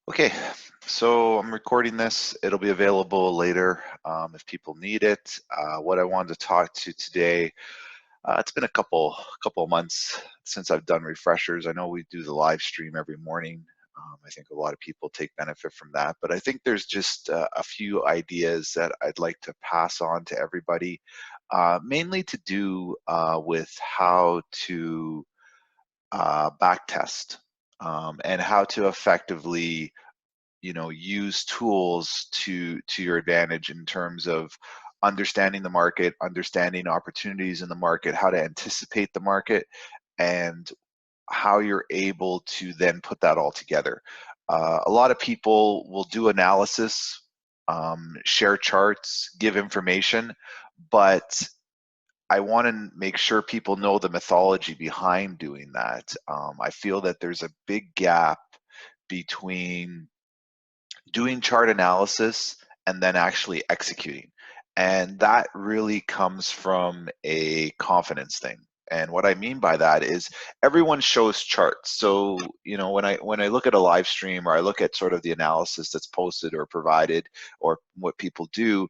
Okay, so I'm recording this. It'll be available later if people need it. What I wanted to talk to today, it's been a couple of months since I've done refreshers. I know we do the live stream every morning. I think a lot of people take benefit from that, but I think there's just a few ideas that I'd like to pass on to everybody, mainly to do with how to backtest and how to effectively use tools to your advantage in terms of understanding the market, understanding opportunities in the market, how to anticipate the market, and how you're able to then put that all together. A lot of people will do analysis, share charts, give information, but I want to make sure people know the methodology behind doing that. I feel that there's a big gap between doing chart analysis and then actually executing. And that really comes from a confidence thing. And what I mean by that is everyone shows charts. So, when I look at a live stream or I look at sort of the analysis that's posted or provided or what people do,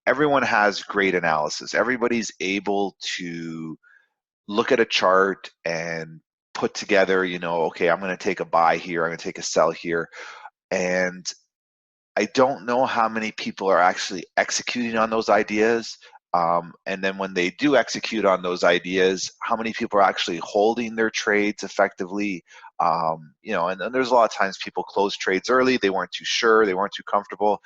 everyone has great analysis. Everybody's able to look at a chart and put together, okay, I'm going to take a buy here, I'm going to take a sell here. And I don't know how many people are actually executing on those ideas. And then when they do execute on those ideas, how many people are actually holding their trades effectively? And there's a lot of times people close trades early. They weren't too sure. They weren't too comfortable.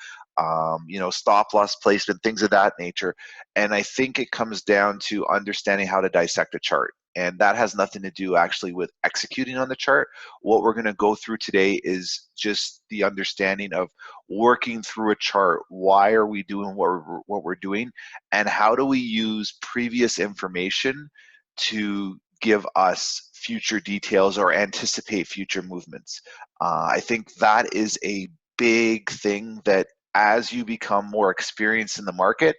Stop loss placement, things of that nature. And I think it comes down to understanding how to dissect a chart. And that has nothing to do actually with executing on the chart. What we're going to go through today is just the understanding of working through a chart. Why are we doing what we're doing, and how do we use previous information to give us future details or anticipate future movements? I think that is a big thing that as you become more experienced in the market,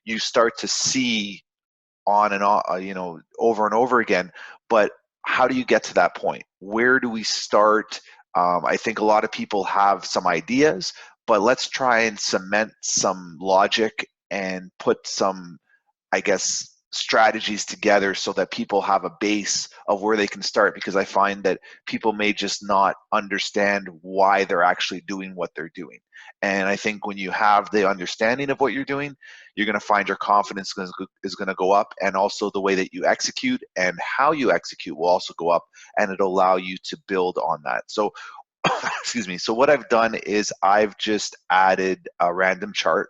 you start to see on and on, over and over again. But how do you get to that point? Where do we start? I think a lot of people have some ideas, but let's try and cement some logic and put some, I guess, strategies together so that people have a base of where they can start, because I find that people may just not understand why they're actually doing what they're doing. And I think when you have the understanding of what you're doing, you're going to find your confidence is going to go up, and also the way that you execute and how you execute will also go up, and it'll allow you to build on that. So excuse me. So what I've done is I've just added a random chart.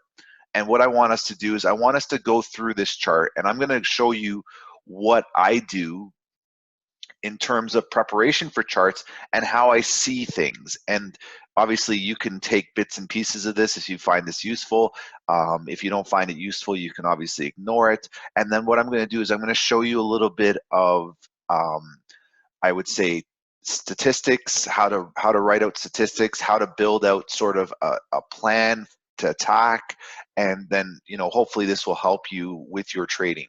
And what I want us to do is I want us to go through this chart, and I'm going to show you what I do in terms of preparation for charts and how I see things. And obviously you can take bits and pieces of this if you find this useful. If you don't find it useful, you can obviously ignore it. And then what I'm going to do is I'm going to show you a little bit of, I would say, statistics, how to write out statistics, how to build out sort of a plan to attack, and then hopefully this will help you with your trading.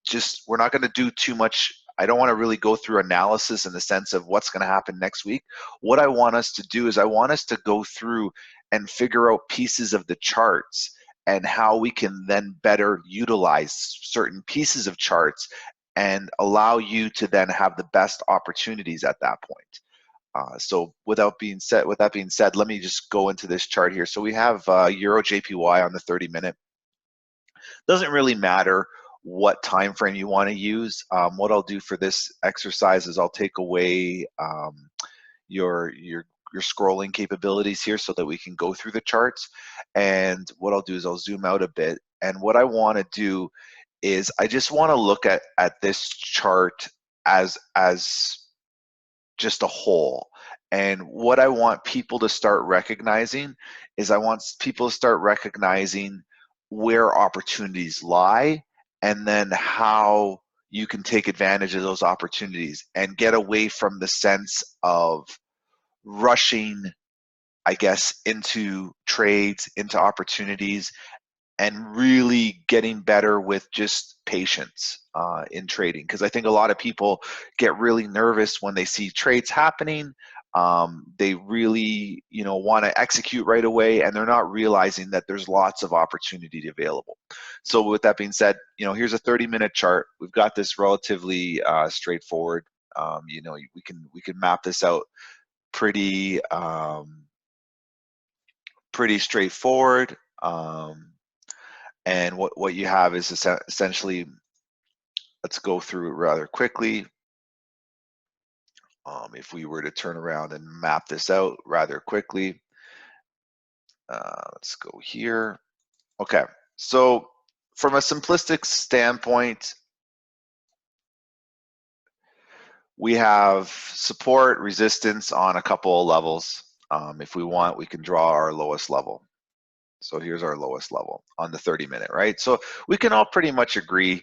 Just we're not going to do too much. I don't want to really go through analysis in the sense of what's going to happen next week. What I want us to do is I want us to go through and figure out pieces of the charts and how we can then better utilize certain pieces of charts and allow you to then have the best opportunities at that point. So with that being said, let me just go into this chart here. So we have Euro JPY on the 30-minute. Doesn't really matter what time frame you want to use. What I'll do for this exercise is I'll take away your scrolling capabilities here so that we can go through the charts. And what I'll do is I'll zoom out a bit. And what I want to do is I just want to look at this chart as just a whole. And what I want people to start recognizing is I want people to start recognizing where opportunities lie, and then how you can take advantage of those opportunities and get away from the sense of rushing, I guess, into trades, into opportunities, and really getting better with just patience in trading. Because I think a lot of people get really nervous when they see trades happening, They really, want to execute right away, and they're not realizing that there's lots of opportunity available. So with that being said, here's a 30-minute chart. We've got this relatively straightforward. We can map this out pretty straightforward. And what you have is essentially, let's go through it rather quickly. If we were to turn around and map this out rather quickly, let's go here. Okay, so from a simplistic standpoint, we have support, resistance on a couple of levels. If we want, we can draw our lowest level. So here's our lowest level on the 30-minute, right? So we can all pretty much agree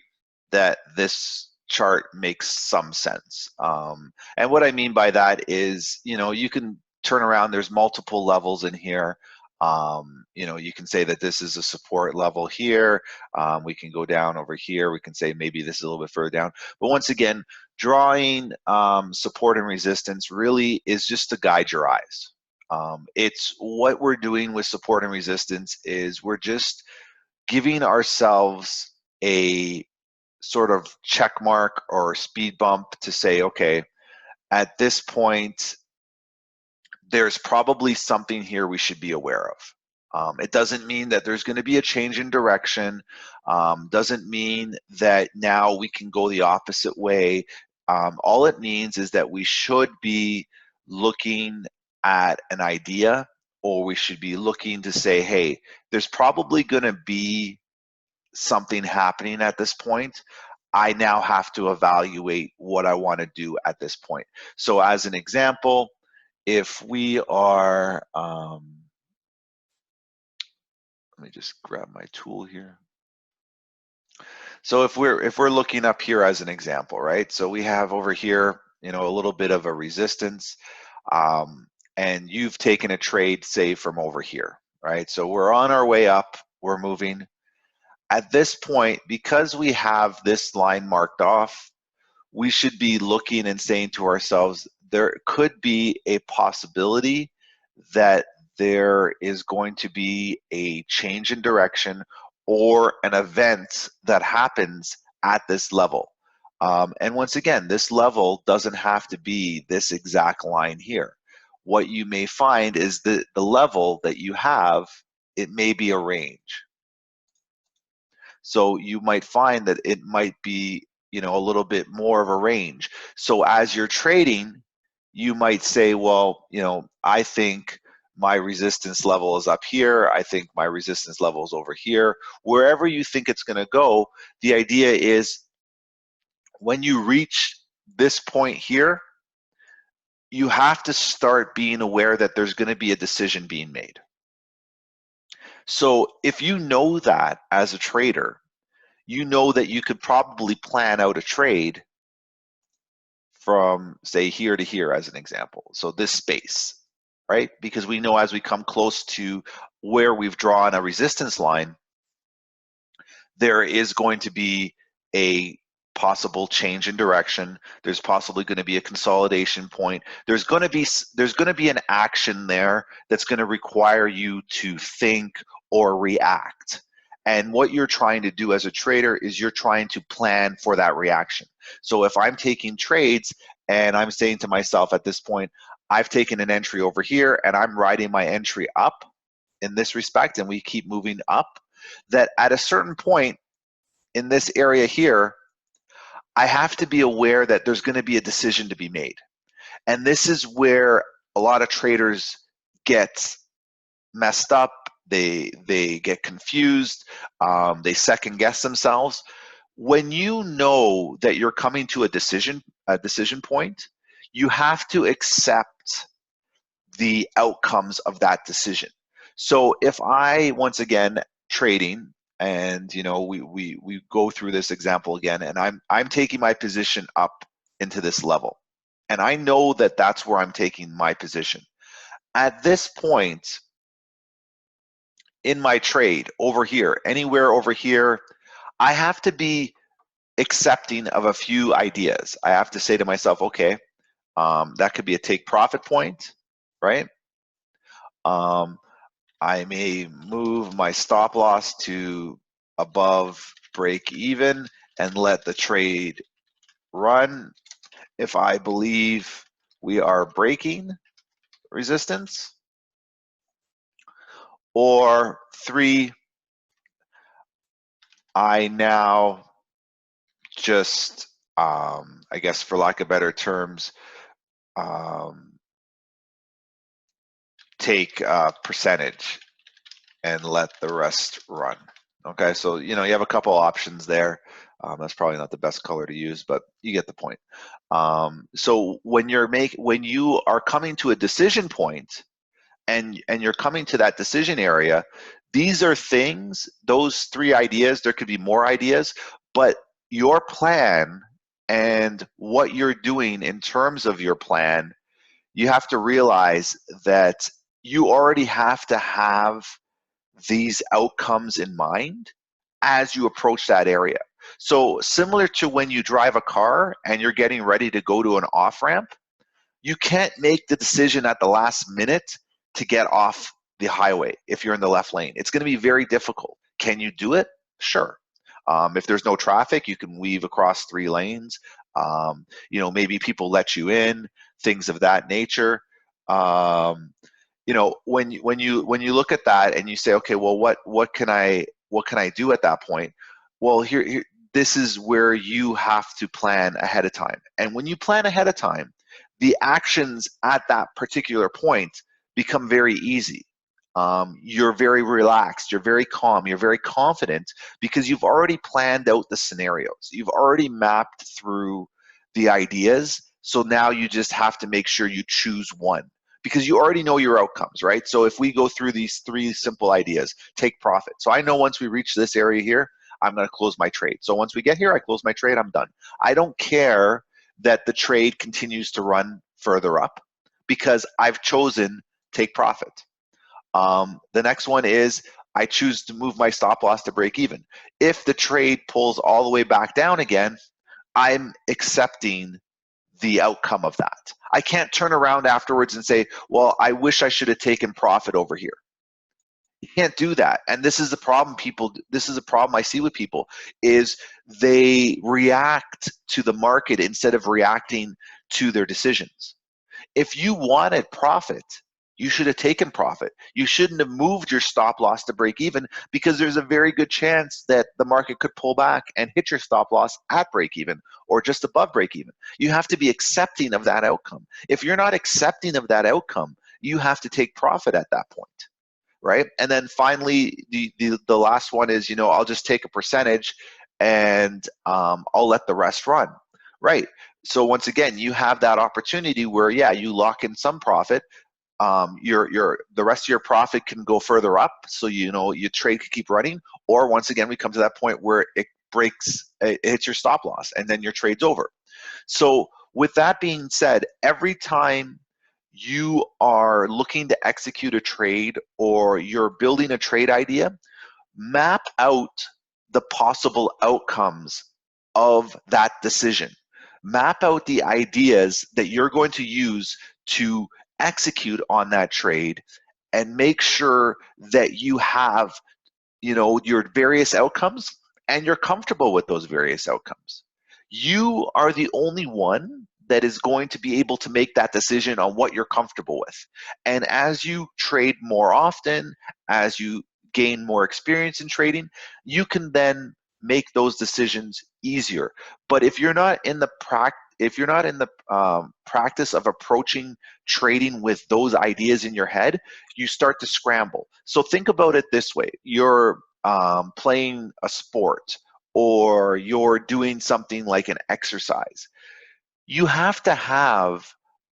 that this chart makes some sense. And what I mean by that is, you can turn around, there's multiple levels in here. You can say that this is a support level here. We can go down over here. We can say maybe this is a little bit further down. But once again, drawing support and resistance really is just to guide your eyes. It's what we're doing with support and resistance is we're just giving ourselves a sort of check mark or speed bump to say, okay, at this point, there's probably something here we should be aware of. It doesn't mean that there's going to be a change in direction. Doesn't mean that now we can go the opposite way. All it means is that we should be looking at an idea, or we should be looking to say, hey, there's probably going to be something happening at this point. I now have to evaluate what I want to do at this point. So as an example, if we are, let me just grab my tool here. So if we're looking up here as an example, right? So we have over here, a little bit of a resistance, and you've taken a trade, say, from over here, right? So we're on our way up, we're moving. At this point, because we have this line marked off, we should be looking and saying to ourselves, there could be a possibility that there is going to be a change in direction or an event that happens at this level. And once again, this level doesn't have to be this exact line here. What you may find is that the level that you have, it may be a range. So you might find that it might be, a little bit more of a range. So as you're trading, you might say, well, I think my resistance level is up here. I think my resistance level is over here. Wherever you think it's going to go, the idea is when you reach this point here, you have to start being aware that there's going to be a decision being made. So if you know that as a trader, you know that you could probably plan out a trade from, say, here to here as an example. So this space, right? Because we know as we come close to where we've drawn a resistance line, there is going to be a possible change in direction. There's possibly going to be a consolidation point. There's going to be an action there that's going to require you to think or react. And what you're trying to do as a trader is you're trying to plan for that reaction. So if I'm taking trades and I'm saying to myself at this point, I've taken an entry over here and I'm riding my entry up in this respect, and we keep moving up, that at a certain point in this area here, I have to be aware that there's going to be a decision to be made. And this is where a lot of traders get messed up. They get confused. They second guess themselves. When you know that you're coming to a decision point, you have to accept the outcomes of that decision. So if I, once again, trading, and we go through this example again, and I'm taking my position up into this level, and I know that that's where I'm taking my position. At this point in my trade over here, anywhere over here, I have to be accepting of a few ideas. I have to say to myself, okay, That could be a take profit point, right? I may move my stop loss to above break even and let the trade run if I believe we are breaking resistance. Or 3, I now just, I guess for lack of better terms, take a percentage and let the rest run. Okay, so you have a couple options there. That's probably not the best color to use, but you get the point. So when you are coming to a decision point, and you're coming to that decision area, these are things, those 3 ideas, there could be more ideas, but your plan and what you're doing in terms of your plan, you have to realize that you already have to have these outcomes in mind as you approach that area. So similar to when you drive a car and you're getting ready to go to an off-ramp, you can't make the decision at the last minute to get off the highway if you're in the left lane. It's going to be very difficult. Can you do it? Sure. If there's no traffic, you can weave across 3 lanes. Maybe people let you in, things of that nature. When you look at that and you say, okay, well, what can I do at that point? Well, here this is where you have to plan ahead of time. And when you plan ahead of time, the actions at that particular point become very easy. You're very relaxed, you're very calm, you're very confident because you've already planned out the scenarios. You've already mapped through the ideas. So now you just have to make sure you choose one because you already know your outcomes, right? So if we go through these 3 simple ideas, take profit. So I know once we reach this area here, I'm going to close my trade. So once we get here, I close my trade, I'm done. I don't care that the trade continues to run further up because I've chosen take profit. The next one is I choose to move my stop loss to break even. If the trade pulls all the way back down again, I'm accepting the outcome of that. I can't turn around afterwards and say, well, I wish I should have taken profit over here. You can't do that. And this is the problem this is a problem I see with people is they react to the market instead of reacting to their decisions. If you wanted profit, you should have taken profit. You shouldn't have moved your stop loss to break even because there's a very good chance that the market could pull back and hit your stop loss at break even or just above break even. You have to be accepting of that outcome. If you're not accepting of that outcome, you have to take profit at that point. Right? And then finally, the last one is, I'll just take a percentage and I'll let the rest run. Right? So once again, you have that opportunity where, yeah, you lock in some profit. The rest of your profit can go further up, so your trade can keep running. Or once again, we come to that point where it hits your stop loss, and then your trade's over. So with that being said, every time you are looking to execute a trade or you're building a trade idea, map out the possible outcomes of that decision. Map out the ideas that you're going to use to execute on that trade and make sure that you have, your various outcomes and you're comfortable with those various outcomes. You are the only one that is going to be able to make that decision on what you're comfortable with. And as you trade more often, as you gain more experience in trading, you can then make those decisions easier. But if you're not in the practice of approaching trading with those ideas in your head, you start to scramble. So think about it this way. You're playing a sport or you're doing something like an exercise. You have to have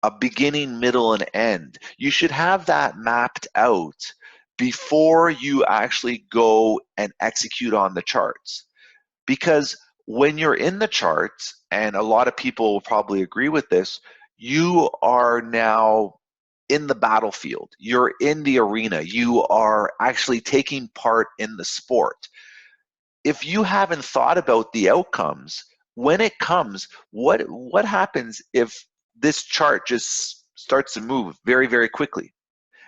a beginning, middle, and end. You should have that mapped out before you actually go and execute on the charts. Because when you're in the charts, and a lot of people will probably agree with this, you are now in the battlefield. You're in the arena. You are actually taking part in the sport. If you haven't thought about the outcomes, when it comes, what happens if this chart just starts to move very, very quickly.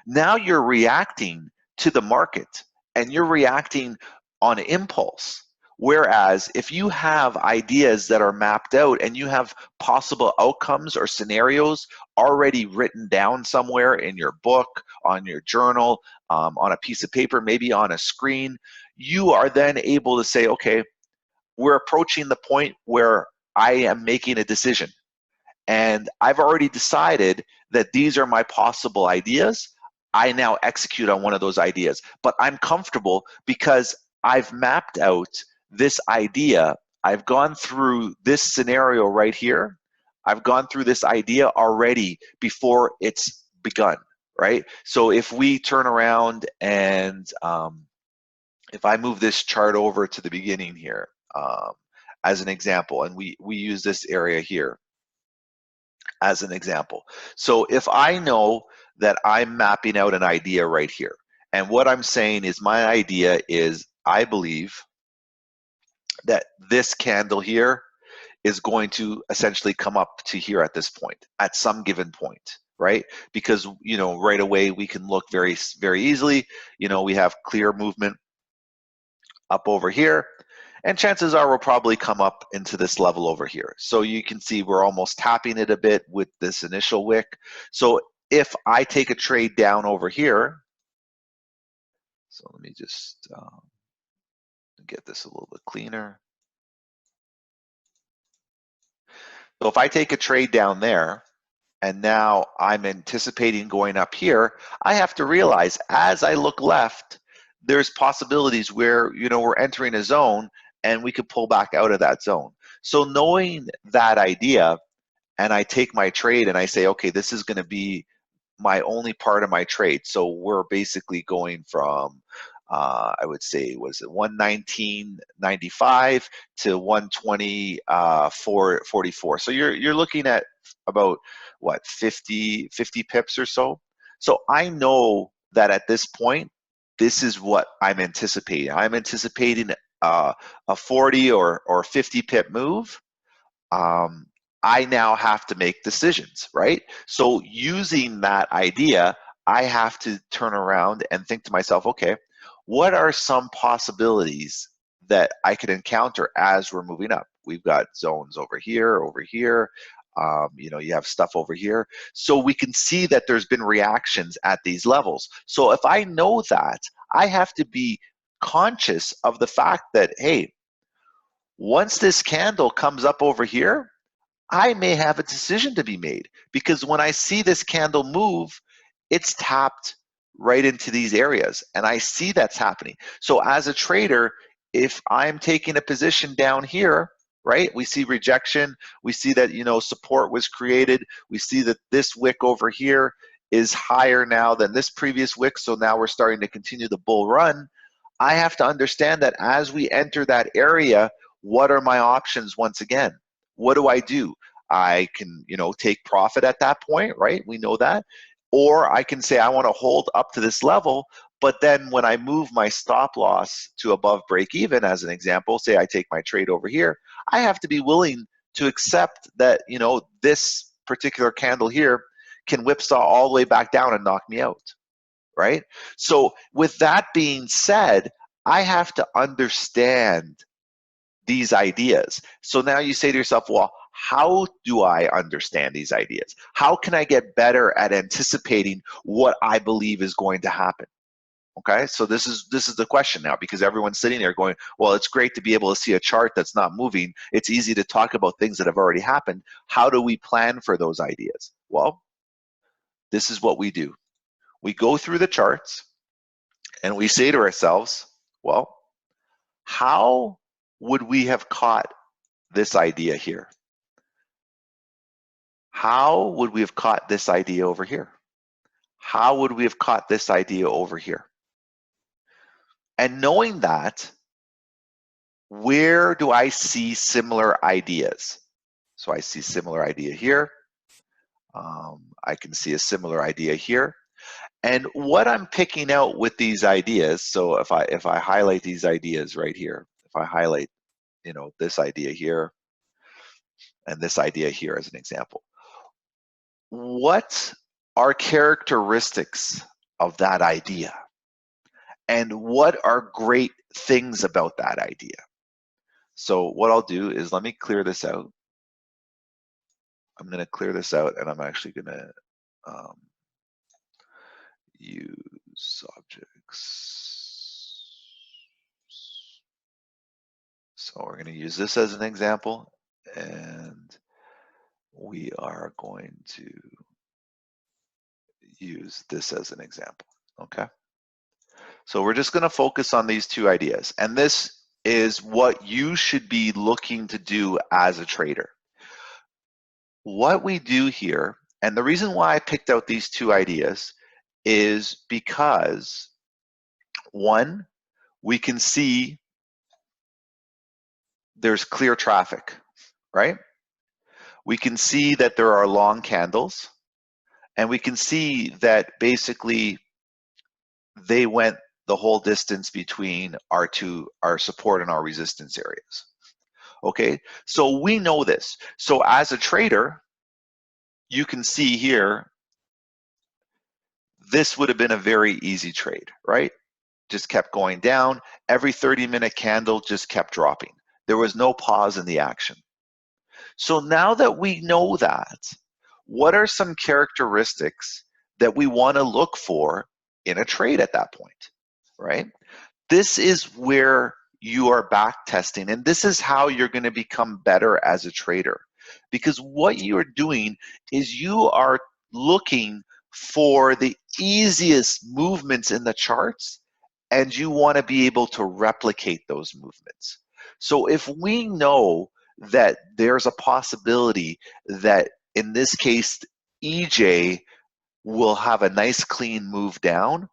Now you're reacting to the market and you're reacting on impulse. Whereas if you have ideas that are mapped out and you have possible outcomes or scenarios already written down somewhere in your book, on your journal, on a piece of paper, maybe on a screen, you are then able to say, okay, we're approaching the point where I am making a decision. And I've already decided that these are my possible ideas. I now execute on one of those ideas, but I'm comfortable because I've mapped out this idea. I've gone through this scenario right here. I've gone through this idea already before it's begun, right? So if we turn around and if I move this chart over to the beginning here as an example, and we use this area here as an example. So if I know that I'm mapping out an idea right here, and what I'm saying is my idea is I believe that this candle here is going to essentially come up to here at this point, at some given point, right? Because, you know, right away we can look very, very easily, you know, we have clear movement up over here, and chances are we'll probably come up into this level over here. So you can see we're almost tapping it a bit with this initial wick. So if I take a trade down over here, so let me just get this a little bit cleaner. So if I take a trade down there, and now I'm anticipating going up here, I have to realize as I look left, there's possibilities where, you know, we're entering a zone and we could pull back out of that zone. So knowing that idea, and I take my trade and I say, okay, this is going to be my only part of my trade. So we're basically going from, I would say, was it 119.95 to 120.44. So you're looking at about what 50 pips or so. So I know that at this point, this is what I'm anticipating. I'm anticipating a 40 or 50 pip move. I now have to make decisions, right? So using that idea, I have to turn around and think to myself, okay, what are some possibilities that I could encounter as we're moving up? We've got zones over here, you know, you have stuff over here. So we can see that there's been reactions at these levels. So if I know that, I have to be conscious of the fact that, hey, once this candle comes up over here, I may have a decision to be made, because when I see this candle move, it's tapped right into these areas, and I see that's happening. So as a trader, if I'm taking a position down here, right, we see rejection, we see that, you know, support was created, we see that this wick over here is higher now than this previous wick, so now we're starting to continue the bull run. I have to understand that as we enter that area, what are my options once again? What do I do? I can, you know, take profit at that point, right? We know that. Or I can say I want to hold up to this level, but then when I move my stop loss to above break even, as an example, say I take my trade over here, I have to be willing to accept that, you know, this particular candle here can whipsaw all the way back down and knock me out, right? So with that being said, I have to understand these ideas. So now you say to yourself, well, how do I understand these ideas? How can I get better at anticipating what I believe is going to happen? Okay, so this is the question now, because everyone's sitting there going, well, it's great to be able to see a chart that's not moving. It's easy to talk about things that have already happened. How do we plan for those ideas? Well, this is what we do. We go through the charts and we say to ourselves, well, how would we have caught this idea here? How would we have caught this idea over here? How would we have caught this idea over here? And knowing that, where do I see similar ideas? So I see similar idea here. I can see a similar idea here. And what I'm picking out with these ideas, so if I highlight these ideas right here, if I highlight, you know, this idea here and this idea here as an example, what are characteristics of that idea? And what are great things about that idea? So what I'll do is let me clear this out. I'm going to clear this out, and I'm actually going to use objects. So we're going to use this as an example, and we are going to use this as an example, okay? So we're just going to focus on these two ideas, and this is what you should be looking to do as a trader. What we do here, and the reason why I picked out these two ideas is because, one, we can see there's clear traffic, right? We can see that there are long candles, and we can see that basically they went the whole distance between our support and our resistance areas. Okay, so we know this. So as a trader, you can see here, this would have been a very easy trade, right? Just kept going down. Every 30-minute candle just kept dropping. There was no pause in the action. So now that we know that, what are some characteristics that we want to look for in a trade at that point, right? This is where you are back testing, and this is how you're going to become better as a trader. Because what you are doing is you are looking for the easiest movements in the charts, and you want to be able to replicate those movements. So if we know that there's a possibility that in this case EJ will have a nice clean move down,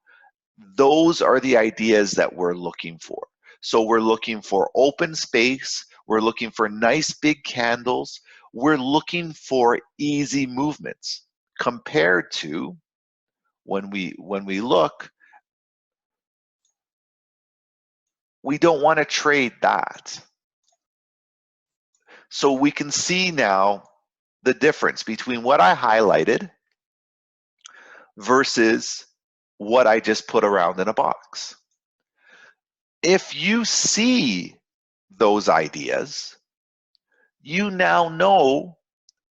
those are the ideas that we're looking for. So we're looking for open space, we're looking for nice big candles, we're looking for easy movements compared to when we look, we don't want to trade that. So we can see now the difference between what I highlighted versus what I just put around in a box. If you see those ideas, you now know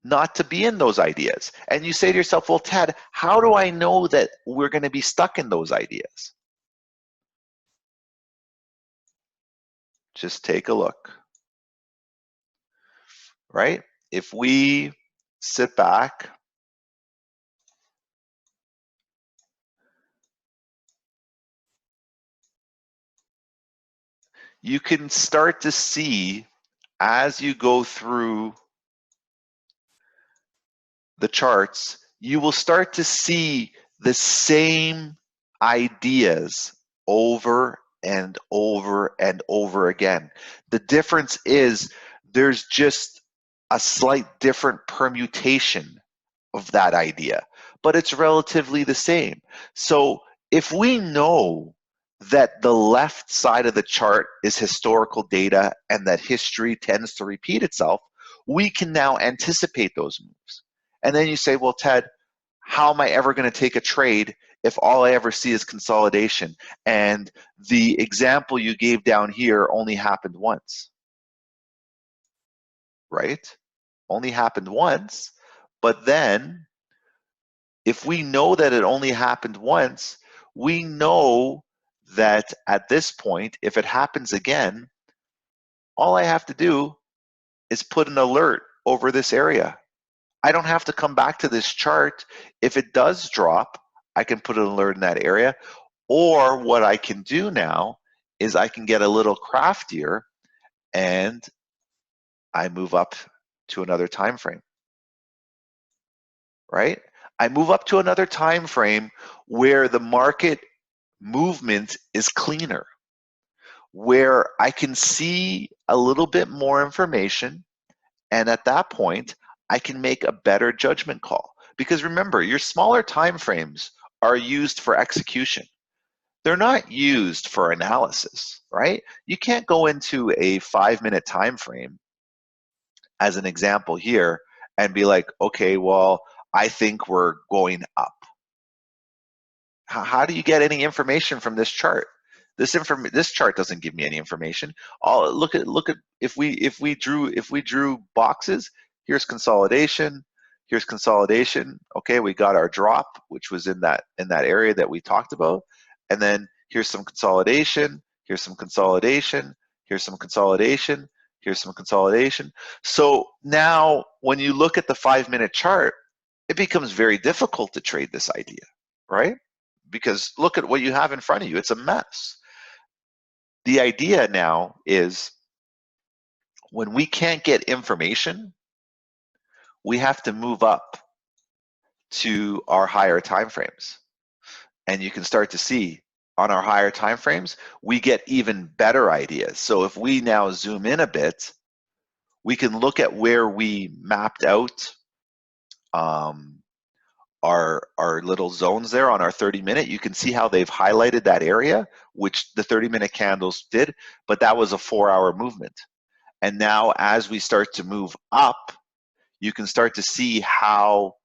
not to be in those ideas. And you say to yourself, well, Ted, how do I know that we're going to be stuck in those ideas? Just take a look, right? If we sit back, you can start to see as you go through the charts, you will start to see the same ideas over and over and over again. The difference is there's just a slight different permutation of that idea, but it's relatively the same. So if we know that the left side of the chart is historical data and that history tends to repeat itself, we can now anticipate those moves. And then you say, well, Ted, how am I ever going to take a trade if all I ever see is consolidation? And the example you gave down here only happened once, right? Only happened once. But then if we know that it only happened once, we know that at this point, if it happens again, all I have to do is put an alert over this area. I don't have to come back to this chart. If it does drop, I can put an alert in that area. Or what I can do now is I can get a little craftier and I move up to another time frame, right? I move up to another time frame where the market movement is cleaner, where I can see a little bit more information, and at that point, I can make a better judgment call. Because remember, your smaller time frames are used for execution. They're not used for analysis, right? You can't go into a 5-minute time frame, as an example here, and be like, okay, well, I think we're going up. How do you get any information from this chart? This chart doesn't give me any information. Look at if we drew boxes. Here's consolidation. Here's consolidation. Okay, we got our drop, which was in that area that we talked about, and then here's some consolidation. Here's some consolidation. Here's some consolidation. Here's some consolidation. So now, when you look at the 5-minute chart, it becomes very difficult to trade this idea, right? Because look at what you have in front of you. It's a mess. The idea now is when we can't get information, we have to move up to our higher time frames. And you can start to see on our higher time frames, we get even better ideas. So if we now zoom in a bit, we can look at where we mapped out our little zones there on our 30-minute. You can see how they've highlighted that area, which the 30-minute candles did, but that was a 4-hour movement. And now as we start to move up, you can start to see how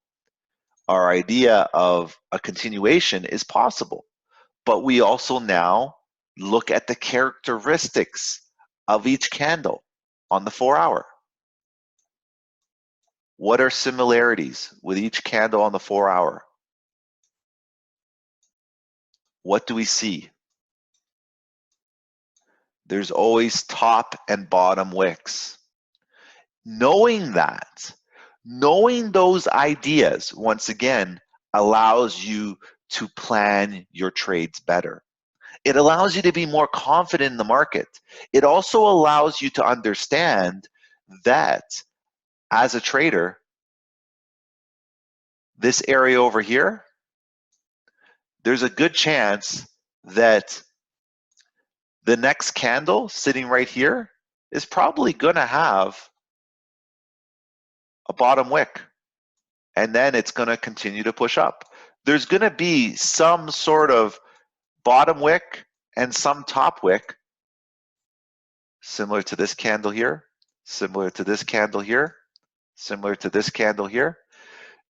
our idea of a continuation is possible. But we also now look at the characteristics of each candle on the 4-hour. What are similarities with each candle on the 4-hour? What do we see? There's always top and bottom wicks. Knowing that, knowing those ideas, once again, allows you to plan your trades better. It allows you to be more confident in the market. It also allows you to understand that as a trader, this area over here, there's a good chance that the next candle sitting right here is probably going to have a bottom wick, and then it's going to continue to push up. There's going to be some sort of bottom wick and some top wick, similar to this candle here, similar to this candle here, similar to this candle here.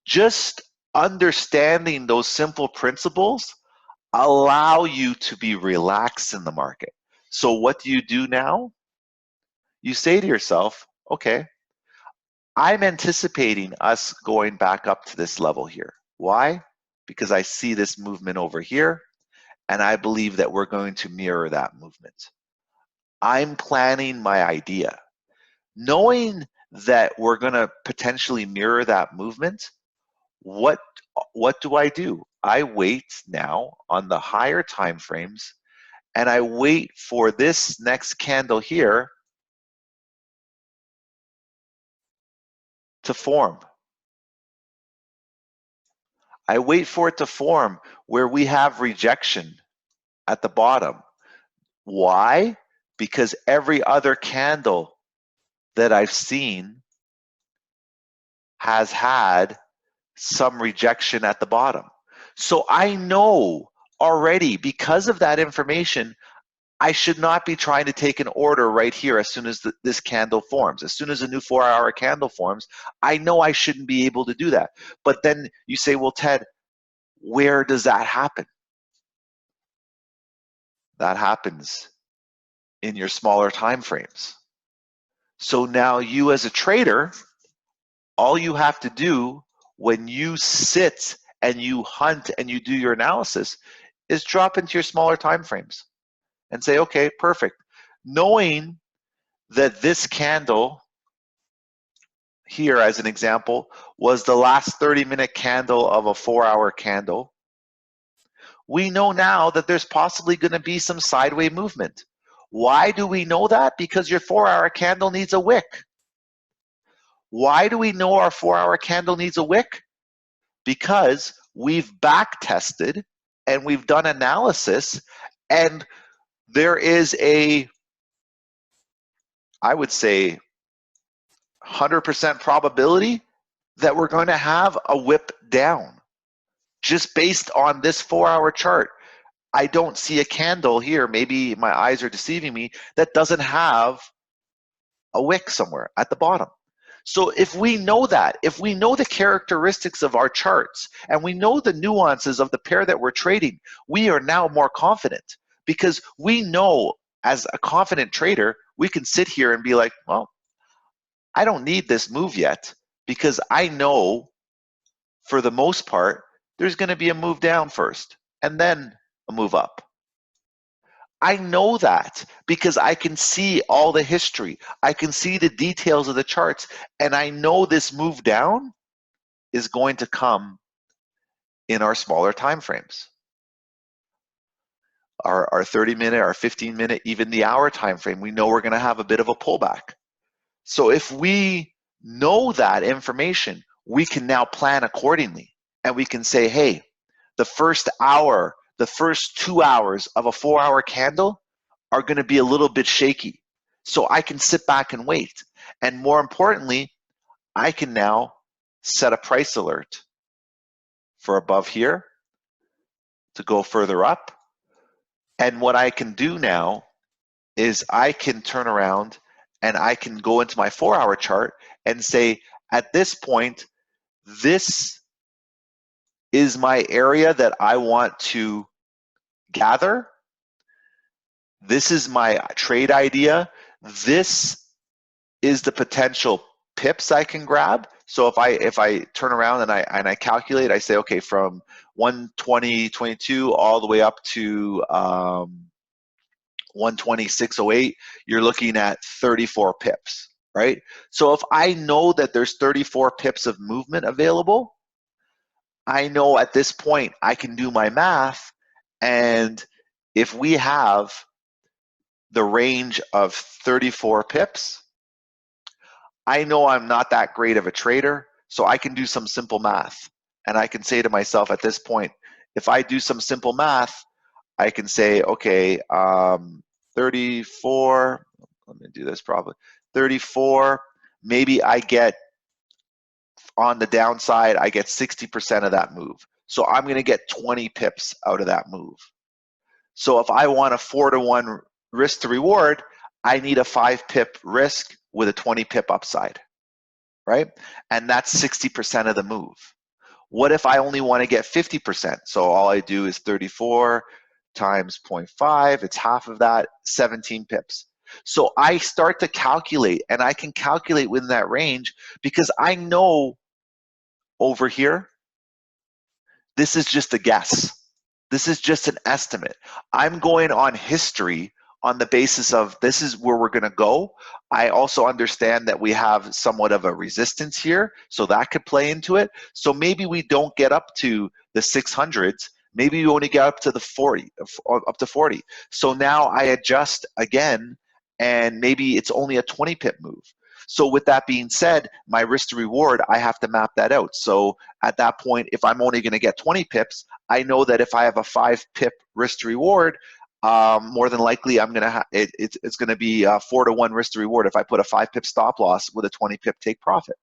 Just understanding those simple principles allow you to be relaxed in the market. So what do you do now? You say to yourself, okay, I'm anticipating us going back up to this level here. Why? Because I see this movement over here, and I believe that we're going to mirror that movement. I'm planning my idea. Knowing that we're going to potentially mirror that movement, what do? I wait now on the higher time frames, and I wait for this next candle here to form. I wait for it to form where we have rejection at the bottom. Why? Because every other candle that I've seen has had some rejection at the bottom. So I know already, because of that information, I should not be trying to take an order right here as soon as this candle forms. As soon as a new 4-hour candle forms, I know I shouldn't be able to do that. But then you say, well, Ted, where does that happen? That happens in your smaller time frames. So now you as a trader, all you have to do when you sit and you hunt and you do your analysis is drop into your smaller time frames and say, okay, perfect. Knowing that this candle here, as an example, was the last 30-minute candle of a 4-hour candle, we know now that there's possibly going to be some sideways movement. Why do we know that? Because your 4-hour candle needs a wick. Why do we know our 4-hour candle needs a wick? Because we've back tested and we've done analysis, and there is a, I would say, 100% probability that we're going to have a whip down. Just based on this 4-hour chart, I don't see a candle here, maybe my eyes are deceiving me, that doesn't have a wick somewhere at the bottom. So if we know that, if we know the characteristics of our charts and we know the nuances of the pair that we're trading, we are now more confident, because we know, as a confident trader, we can sit here and be like, well, I don't need this move yet, because I know for the most part there's going to be a move down first and then a move up. I know that because I can see all the history. I can see the details of the charts, and I know this move down is going to come in our smaller time frames. Our 30-minute, our 15-minute, even the hour time frame, we know we're going to have a bit of a pullback. So if we know that information, we can now plan accordingly, and we can say, hey, the first hour, the first 2 hours of a 4-hour candle are going to be a little bit shaky. So I can sit back and wait. And more importantly, I can now set a price alert for above here to go further up. And what I can do now is I can turn around and I can go into my 4-hour chart and say, at this point, this is my area that I want to gather. This is my trade idea. This is the potential pips I can grab. So if I turn around and I calculate, I say, okay, from 120.22 all the way up to 126.08, you're looking at 34 pips, right? So if I know that there's 34 pips of movement available, I know at this point I can do my math, and if we have the range of 34 pips, I know I'm not that great of a trader, so I can do some simple math. And I can say to myself at this point, if I do some simple math, I can say, okay, 34, let me do this probably, 34, maybe I get, on the downside, I get 60% of that move. So I'm going to get 20 pips out of that move. So if I want a 4-to-1 risk to reward, I need a 5-pip risk with a 20-pip upside, right? And that's 60% of the move. What if I only want to get 50%? So all I do is 34 times 0.5, it's half of that, 17 pips. So I start to calculate, and I can calculate within that range because I know over here, this is just a guess. This is just an estimate. I'm going on history on the basis of this is where we're going to go. I also understand that we have somewhat of a resistance here, so that could play into it. So maybe we don't get up to the 600s. Maybe we only get up to the 40, up to 40. So now I adjust again, and maybe it's only a 20-pip move. So with that being said, my risk to reward, I have to map that out. So at that point, if I'm only going to get 20 pips, I know that if I have a 5-pip risk to reward, more than likely I'm going to it's going to be a 4-to-1 risk to reward if I put a 5-pip stop loss with a 20-pip take profit.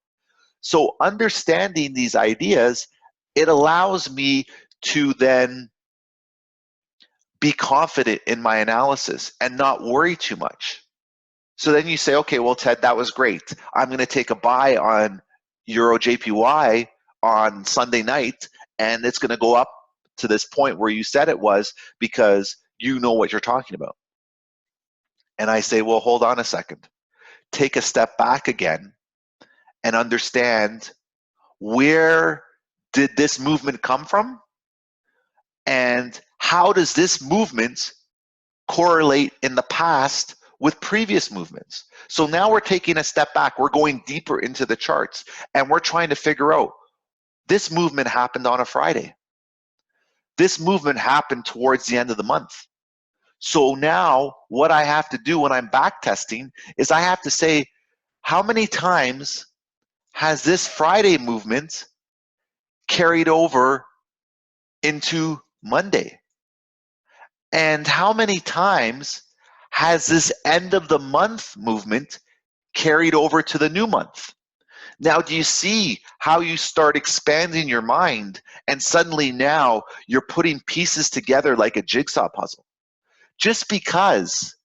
So understanding these ideas, it allows me to then be confident in my analysis and not worry too much. So then you say, okay, well, Ted, that was great. I'm going to take a buy on Euro JPY on Sunday night, and it's going to go up to this point where you said it was because you know what you're talking about. And I say, well, hold on a second. Take a step back again and understand, where did this movement come from? And how does this movement correlate in the past with previous movements? So now we're taking a step back. We're going deeper into the charts, and we're trying to figure out, this movement happened on a Friday. This movement happened towards the end of the month. So now what I have to do when I'm back testing is I have to say, how many times has this Friday movement carried over into Monday? And how many times has this end of the month movement carried over to the new month? Now, do you see how you start expanding your mind, and suddenly now you're putting pieces together like a jigsaw puzzle? Just because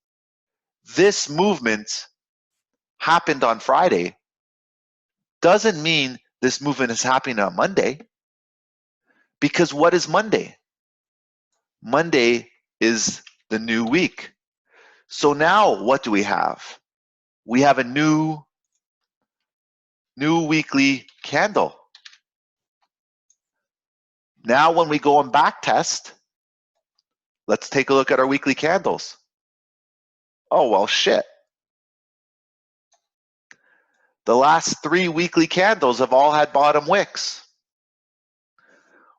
this movement happened on Friday doesn't mean this movement is happening on Monday. Because what is Monday? Monday is the new week. So now what do we have? We have a new weekly candle. Now when we go and back test, let's take a look at our weekly candles. Oh, well, shit. The last 3 weekly candles have all had bottom wicks.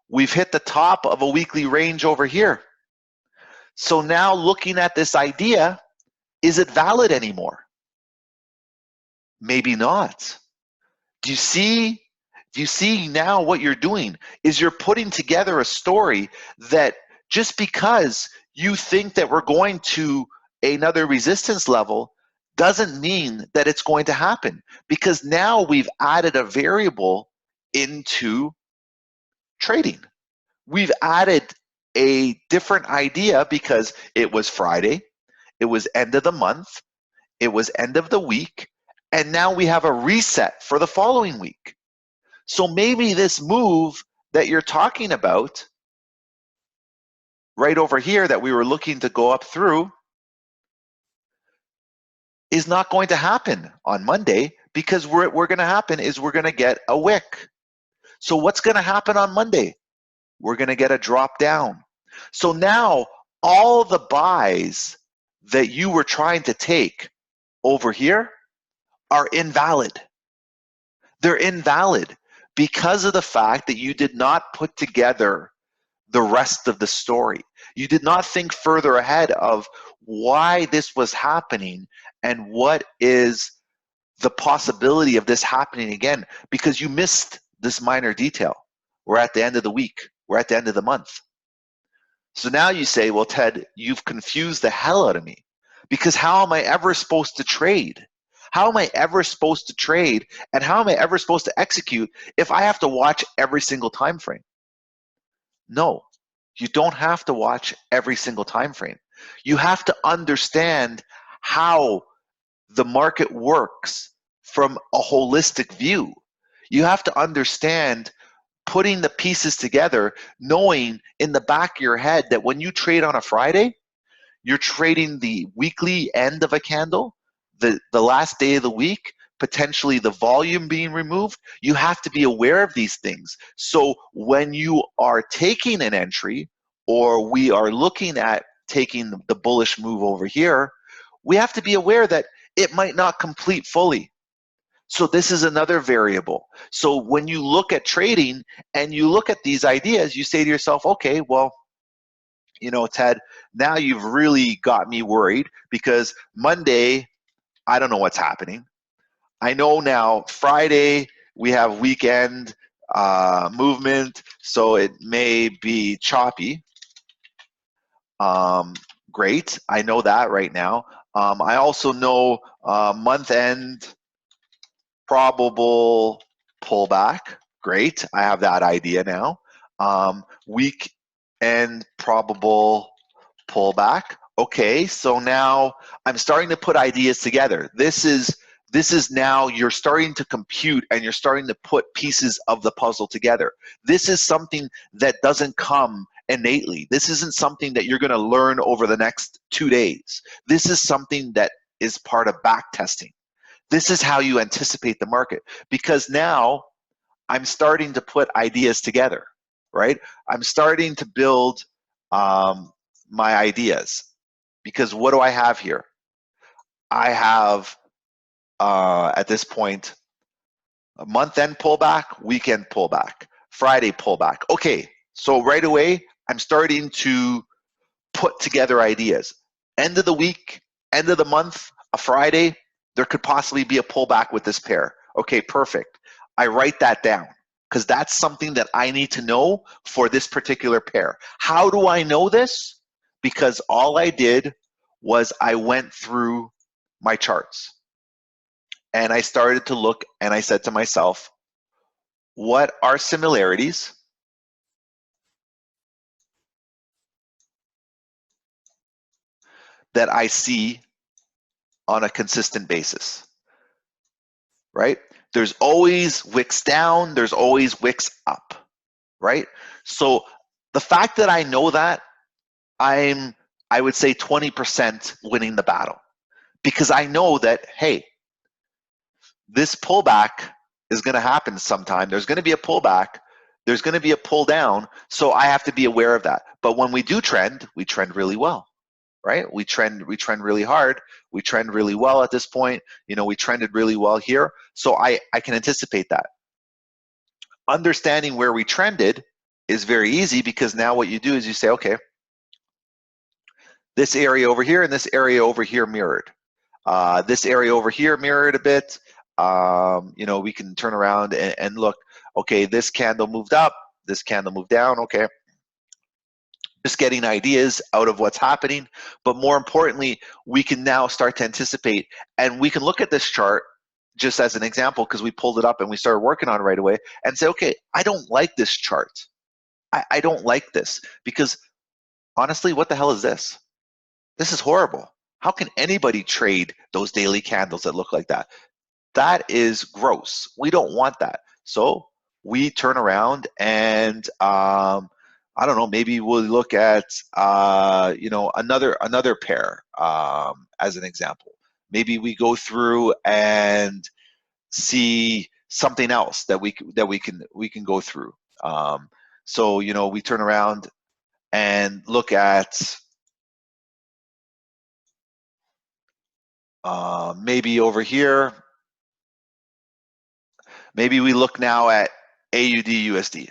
We've hit the top of a weekly range over here. So now looking at this idea, is it valid anymore? Maybe not. Do you see now what you're doing is you're putting together a story that just because you think that we're going to another resistance level doesn't mean that it's going to happen, because now we've added a variable into trading. We've added a different idea because it was Friday, it was end of the month, it was end of the week, and now we have a reset for the following week. So maybe this move that you're talking about right over here that we were looking to go up through is not going to happen on Monday, because what we're going to happen is we're going to get a wick. So what's going to happen on Monday? We're going to get a drop down. So now all the buys that you were trying to take over here are invalid. They're invalid because of the fact that you did not put together the rest of the story. You did not think further ahead of why this was happening and what is the possibility of this happening again, because you missed this minor detail. We're at the end of the week. We're at the end of the month. So now you say, well, Ted, you've confused the hell out of me, because how am I ever supposed to trade? How am I ever supposed to trade, and how am I ever supposed to execute if I have to watch every single time frame? No, you don't have to watch every single time frame. You have to understand how the market works from a holistic view. You have to understand putting the pieces together, knowing in the back of your head that when you trade on a Friday, you're trading the weekly end of a candle, the last day of the week, potentially the volume being removed. You have to be aware of these things. So when you are taking an entry, or we are looking at taking the bullish move over here, we have to be aware that it might not complete fully. So this is another variable. So when you look at trading and you look at these ideas, you say to yourself, okay, well, you know, Ted, now you've really got me worried, because Monday, I don't know what's happening. I know now Friday we have weekend movement, so it may be choppy. Great, I know that right now. I also know month end probable pullback. Great, I have that idea now. Week end probable pullback. Okay, so now I'm starting to put ideas together. This is now you're starting to compute and you're starting to put pieces of the puzzle together. This is something that doesn't come innately. This isn't something that you're going to learn over the next 2 days. This is something that is part of back testing. This is how you anticipate the market, because now I'm starting to put ideas together, right? I'm starting to build my ideas, because what do I have here? I have, at this point, a month-end pullback, weekend pullback, Friday pullback. Okay, so right away, I'm starting to put together ideas. End of the week, end of the month, a Friday, there could possibly be a pullback with this pair. Okay, perfect. I write that down, because that's something that I need to know for this particular pair. How do I know this? Because all I did was I went through my charts and I started to look, and I said to myself, what are similarities that I see on a consistent basis, right? There's always wicks down, there's always wicks up, right? So the fact that I know that, I would say 20% winning the battle, because I know that, hey, this pullback is going to happen sometime. There's going to be a pullback. There's going to be a pull down. So I have to be aware of that. But when we do trend, we trend really well, right? We trend really hard. We trend really well at this point. You know, we trended really well here. So I can anticipate that. Understanding where we trended is very easy, because now what you do is you say, okay, this area over here and this area over here mirrored. This area over here mirrored a bit. You know, we can turn around and look, okay, this candle moved up, this candle moved down, okay. Just getting ideas out of what's happening. But more importantly, we can now start to anticipate, and we can look at this chart just as an example, because we pulled it up and we started working on it right away, and say, okay, I don't like this chart. I don't like this, because honestly, what the hell is this? This is horrible. How can anybody trade those daily candles that look like that? That is gross. We don't want that. So we turn around and I don't know, maybe we'll look at you know, another pair as an example. Maybe we go through and see something else that we can go through. So you know, we turn around and look at maybe over here. Maybe we look now at AUD USD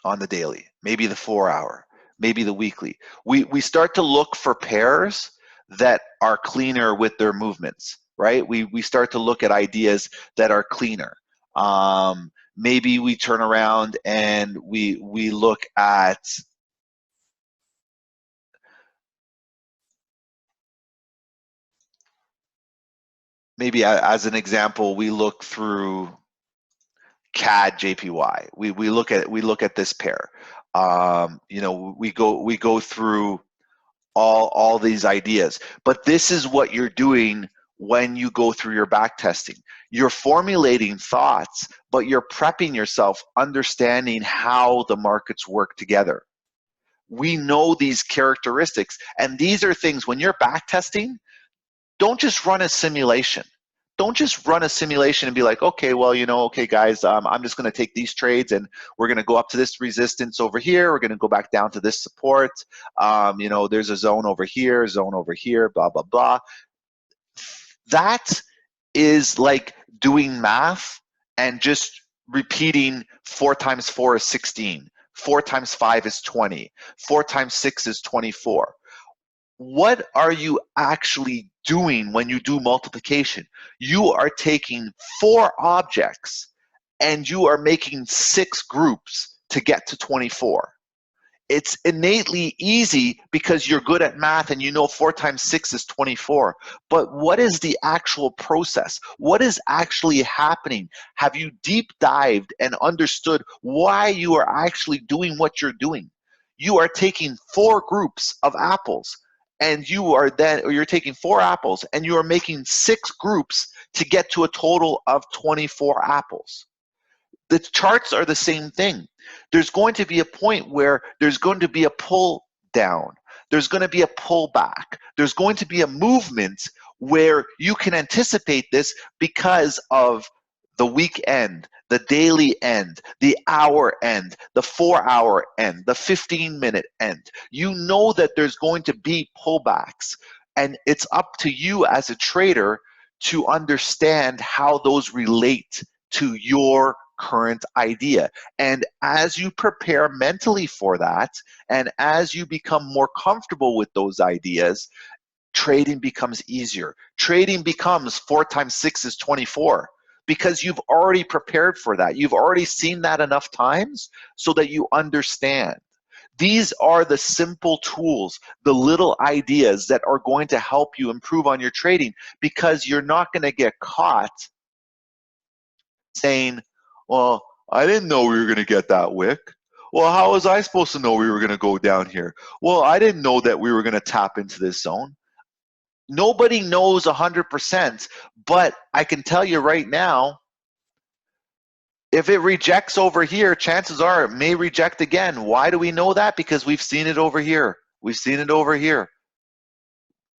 on the daily, maybe the 4 hour, maybe the weekly. We start to look for pairs that are cleaner with their movements, right? We start to look at ideas that are cleaner. Maybe we turn around and we look at maybe as an example, we look through CAD JPY. We look at this pair. You know, we go through all these ideas. But this is what you're doing when you go through your back testing. You're formulating thoughts, but you're prepping yourself, understanding how the markets work together. We know these characteristics, and these are things when you're back testing. Don't just run a simulation. Don't just run a simulation and be like, okay, well, you know, okay, guys, I'm just going to take these trades and we're going to go up to this resistance over here. We're going to go back down to this support. You know, there's a zone over here, blah, blah, blah. That is like doing math and just repeating 4 times 4 is 16. 4 times 5 is 20. 4 times 6 is 24. What are you actually doing when you do multiplication? You are taking 4 objects and you are making 6 groups to get to 24. It's innately easy because you're good at math and you know 4 times 6 is 24. But what is the actual process? What is actually happening? Have you deep dived and understood why you are actually doing what you're doing? You are taking 4 groups of apples, and you're taking 4 apples and you are making 6 groups to get to a total of 24 apples. The charts are the same thing. There's going to be a point where there's going to be a pull down. There's going to be a pullback. There's going to be a movement where you can anticipate this because of the week end, the daily end, the hour end, the 4-hour end, the 15-minute end. You know that there's going to be pullbacks, and it's up to you as a trader to understand how those relate to your current idea. And as you prepare mentally for that, and as you become more comfortable with those ideas, trading becomes easier. Trading becomes 4 times 6 is 24. Because you've already prepared for that. You've already seen that enough times so that you understand. These are the simple tools, the little ideas that are going to help you improve on your trading, because you're not going to get caught saying, well, I didn't know we were going to get that wick. Well, how was I supposed to know we were going to go down here? Well, I didn't know that we were going to tap into this zone. Nobody knows 100%, but I can tell you right now, If it rejects over here, chances are it may reject again. Why do we know that? Because we've seen it over here. We've seen it over here.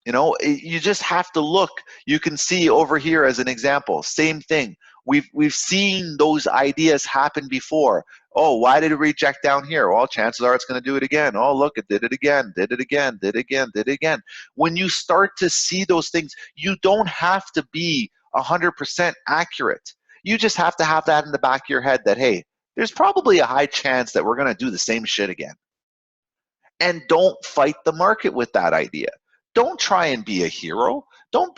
You know, you just have to look. You can see over here as an example, same thing. We've seen those ideas happen before. Oh, why did it reject down here? Well, chances are it's going to do it again. Oh, look, it did it again, did it again, did it again, did it again. When you start to see those things, you don't have to be 100% accurate. You just have to have that in the back of your head that, hey, there's probably a high chance that we're going to do the same shit again. And don't fight the market with that idea. Don't try and be a hero. Don't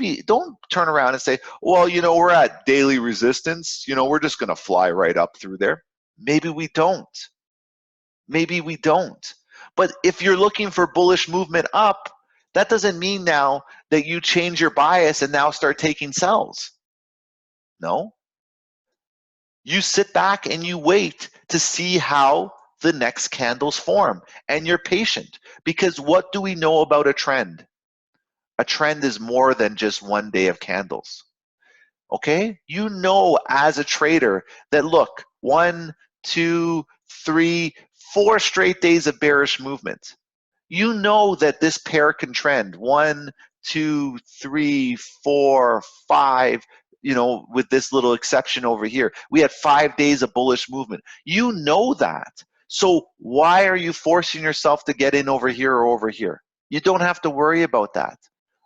turn around and say, well, you know, we're at daily resistance, you know, we're just going to fly right up through there. Maybe we don't. Maybe we don't. But if you're looking for bullish movement up, that doesn't mean now that you change your bias and now start taking sells. No. You sit back and you wait to see how the next candles form, and you're patient, because what do we know about a trend? A trend is more than just one day of candles. Okay? You know as a trader that, look, 1, 2, 3, 4 straight days of bearish movement. You know that this pair can trend 1, 2, 3, 4, 5, you know, with this little exception over here. We had 5 days of bullish movement. You know that. So why are you forcing yourself to get in over here or over here? You don't have to worry about that.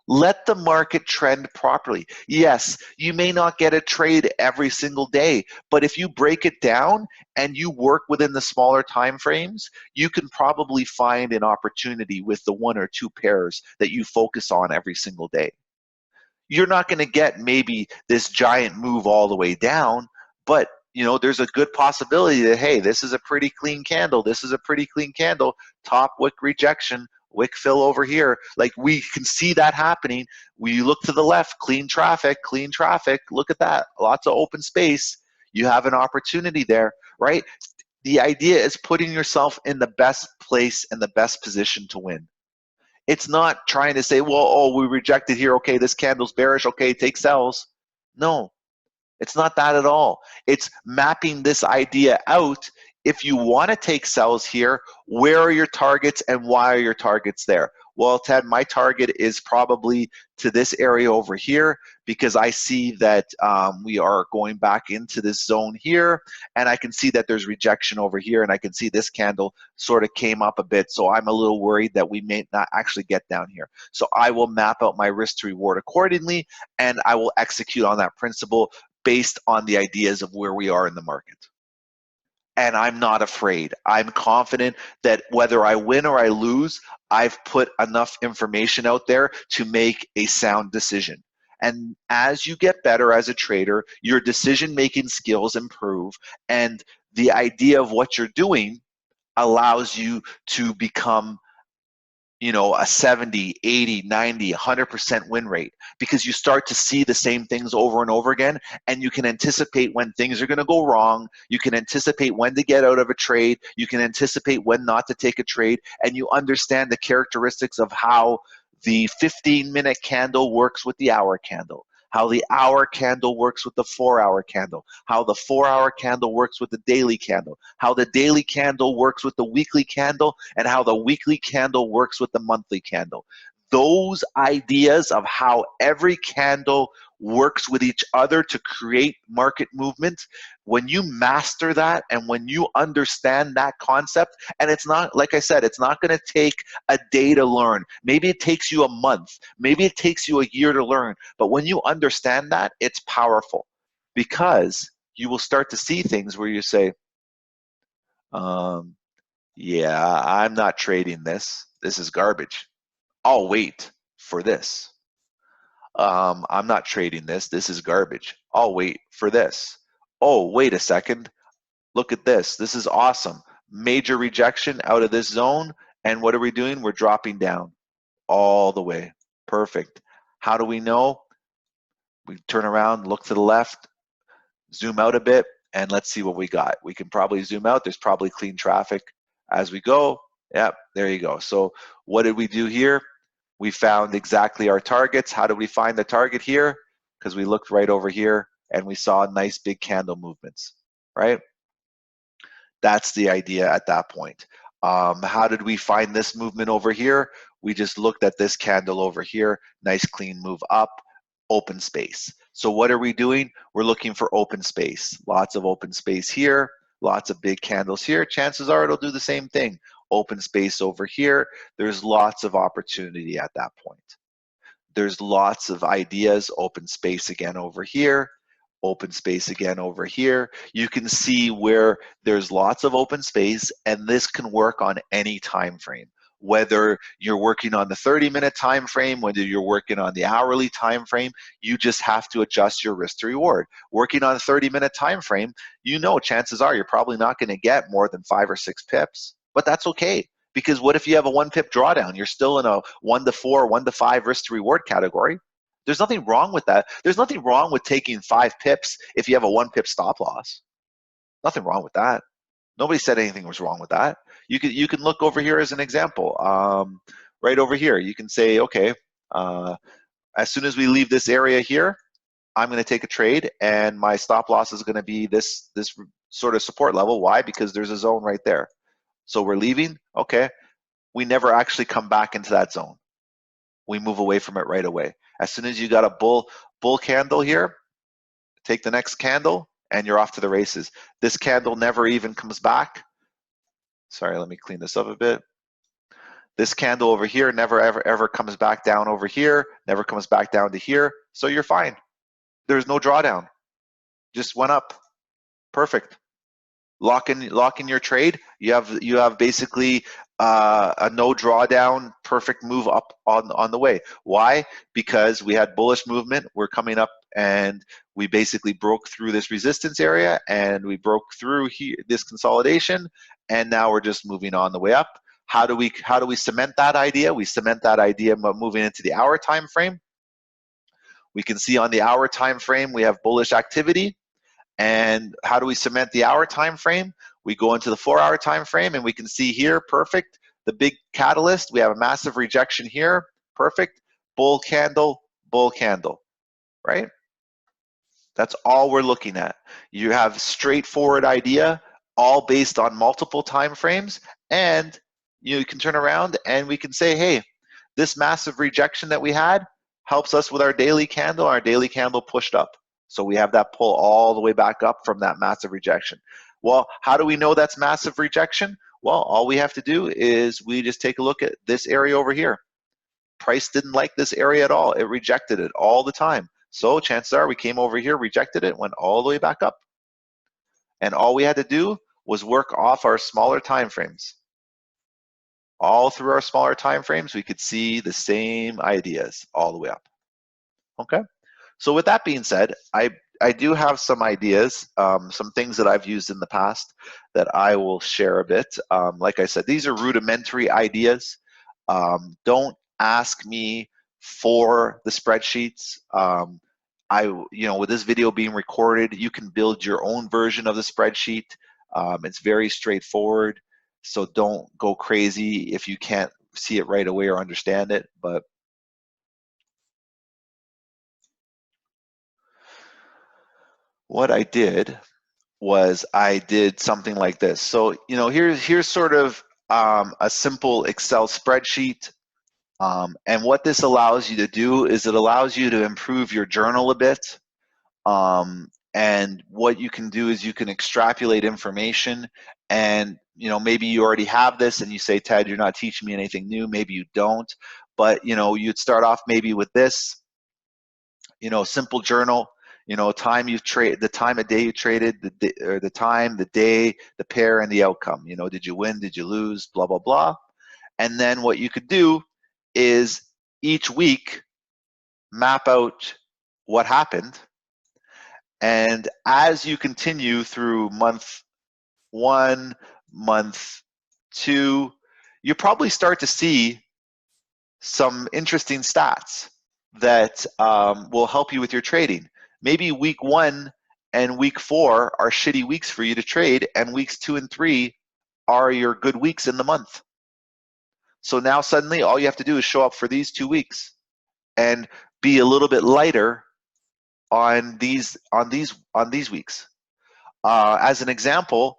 Let the market trend properly. Yes, you may not get a trade every single day, but if you break it down and you work within the smaller time frames, you can probably find an opportunity with the 1 or 2 pairs that you focus on every single day. You're not going to get maybe this giant move all the way down, but you know, there's a good possibility that, hey, this is a pretty clean candle. This is a pretty clean candle. Top wick rejection, wick fill over here. Like, we can see that happening. We look to the left, clean traffic, clean traffic. Look at that. Lots of open space. You have an opportunity there, right? The idea is putting yourself in the best place and the best position to win. It's not trying to say, well, oh, we rejected here. Okay, this candle's bearish. Okay, take sells. No. It's not that at all. It's mapping this idea out. If you want to take sells here, where are your targets and why are your targets there? Well, Ted, my target is probably to this area over here, because I see that we are going back into this zone here, and I can see that there's rejection over here, and I can see this candle sort of came up a bit, so I'm a little worried that we may not actually get down here. So I will map out my risk to reward accordingly, and I will execute on that principle based on the ideas of where we are in the market. And I'm not afraid. I'm confident that whether I win or I lose, I've put enough information out there to make a sound decision. And as you get better as a trader, your decision-making skills improve, and the idea of what you're doing allows you to become, you know, a 70, 80, 90, 100% win rate, because you start to see the same things over and over again, and you can anticipate when things are going to go wrong. You can anticipate when to get out of a trade. You can anticipate when not to take a trade, and you understand the characteristics of how the 15-minute candle works with the hour candle, how the hour candle works with the 4-hour candle, how the 4-hour candle works with the daily candle, how the daily candle works with the weekly candle, and how the weekly candle works with the monthly candle. Those ideas of how every candle works with each other to create market movement, when you master that and when you understand that concept, and it's not, like I said, it's not going to take a day to learn. Maybe it takes you a month. Maybe it takes you a year to learn. But when you understand that, it's powerful, because you will start to see things where you say, yeah, I'm not trading this. This is garbage. I'll wait for this. I'm not trading this. This is garbage. I'll wait for this. Oh, wait a second. Look at this. This is awesome. Major rejection out of this zone. And what are we doing? We're dropping down all the way. Perfect. How do we know? We turn around, look to the left, zoom out a bit, and let's see what we got. We can probably zoom out. There's probably clean traffic as we go. Yep, there you go. So what did we do here? We found exactly our targets. How did we find the target here? Because we looked right over here and we saw nice big candle movements, right? That's the idea at that point. How did we find this movement over here? We just looked at this candle over here, nice clean move up, open space. So what are we doing? We're looking for open space. Lots of open space here, lots of big candles here. Chances are it'll do the same thing. Open space over here. There's lots of opportunity at that point. There's lots of ideas, open space again over here, open space again over here. You can see where there's lots of open space, and this can work on any time frame. Whether you're working on the 30-minute time frame, whether you're working on the hourly time frame, you just have to adjust your risk to reward. Working on a 30-minute time frame, you know chances are you're probably not going to get more than 5 or 6 pips, but that's okay. Because what if you have a 1 pip drawdown? You're still in a 1 to 4, 1 to 5 risk to reward category. There's nothing wrong with that. There's nothing wrong with taking 5 pips if you have a 1 pip stop loss. Nothing wrong with that. Nobody said anything was wrong with that. You can look over here as an example. Right over here, you can say, okay, as soon as we leave this area here, I'm going to take a trade, and my stop loss is going to be this sort of support level. Why? Because there's a zone right there. So we're leaving. Okay, we never actually come back into that zone. We move away from it right away. As soon as you got a bull candle here, take the next candle, and you're off to the races. This candle never even comes back. Sorry, let me clean this up a bit. This candle over here never ever comes back down over here, never comes back down to here, so you're fine. There's no drawdown. Just went up. Perfect. Lock in your trade. You have basically a no drawdown, perfect move up on the way. Why? Because we had bullish movement. We're coming up, and we basically broke through this resistance area, and we broke through here this consolidation, and now we're just moving on the way up. How do we cement that idea? We cement that idea by moving into the hour time frame. We can see on the hour time frame we have bullish activity. And how do we cement the hour time frame? We go into the 4-hour time frame, and we can see here, perfect, the big catalyst. We have a massive rejection here, perfect, bull candle, right? That's all we're looking at. You have straightforward idea, all based on multiple time frames, and you can turn around and we can say, hey, this massive rejection that we had helps us with our daily candle. Our daily candle pushed up. So we have that pull all the way back up from that massive rejection. Well, how do we know that's massive rejection? Well, all we have to do is we just take a look at this area over here. Price didn't like this area at all. It rejected it all the time. So chances are we came over here, rejected it, went all the way back up. And all we had to do was work off our smaller time frames. All through our smaller time frames, we could see the same ideas all the way up. Okay? So with that being said, I do have some ideas, some things that I've used in the past that I will share a bit. Like I said, these are rudimentary ideas. Don't ask me for the spreadsheets. With this video being recorded, you can build your own version of the spreadsheet. It's very straightforward, so don't go crazy if you can't see it right away or understand it. But what I did was I did something like this. So here's sort of a simple Excel spreadsheet. And what this allows you to do is it allows you to improve your journal a bit. And what you can do is you can extrapolate information, and maybe you already have this and you say, Ted, you're not teaching me anything new. Maybe you don't, but you'd start off maybe with this, simple journal. Time you've traded, the time of day you traded, the time, the day, the pair, and the outcome. Did you win? Did you lose? Blah blah blah. And then what you could do is each week map out what happened, and as you continue through month 1, month 2, you probably start to see some interesting stats that will help you with your trading. Maybe week 1 and week 4 are shitty weeks for you to trade, and weeks 2 and 3 are your good weeks in the month. So now suddenly all you have to do is show up for these 2 weeks and be a little bit lighter on these weeks. As an example,